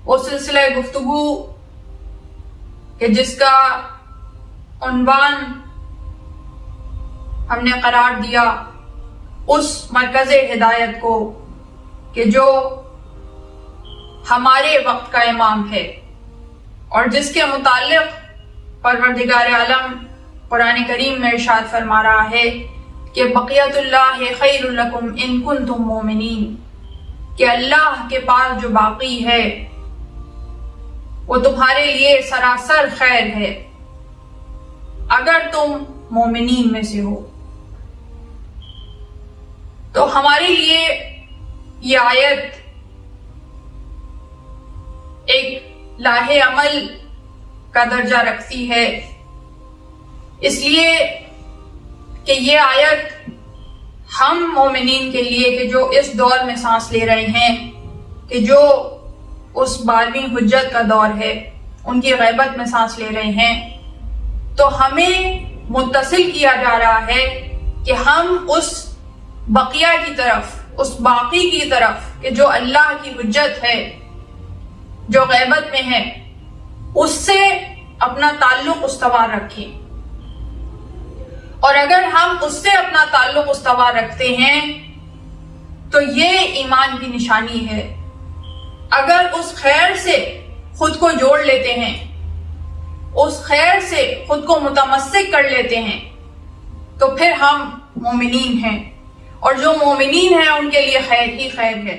وہ سلسلہ گفتگو کہ جس کا عنوان ہم نے قرار دیا اس مرکز ہدایت کو کہ جو ہمارے وقت کا امام ہے، اور جس کے متعلق پروردگار عالم قرآن کریم میں ارشاد فرما رہا ہے کہ بقیت اللہ خیر لکم ان کنتم مومنین، کہ اللہ کے پاس جو باقی ہے وہ تمہارے لیے سراسر خیر ہے اگر تم مومنین میں سے ہو۔ تو ہمارے لیے یہ آیت ایک لاہ عمل کا درجہ رکھتی ہے، اس لیے کہ یہ آیت ہم مومنین کے لیے کہ جو اس دور میں سانس لے رہے ہیں، کہ جو اس 12ویں حجت کا دور ہے، ان کی غیبت میں سانس لے رہے ہیں، تو ہمیں متصل کیا جا رہا ہے کہ ہم اس بقیہ کی طرف، اس باقی کی طرف کہ جو اللہ کی حجت ہے، جو غیبت میں ہے، اس سے اپنا تعلق استوار رکھیں۔ اور اگر ہم اس سے اپنا تعلق استوار رکھتے ہیں تو یہ ایمان کی نشانی ہے۔ اگر اس خیر سے خود کو جوڑ لیتے ہیں، اس خیر سے خود کو متمسک کر لیتے ہیں، تو پھر ہم مومنین ہیں، اور جو مومنین ہیں ان کے لیے خیر ہی خیر ہے۔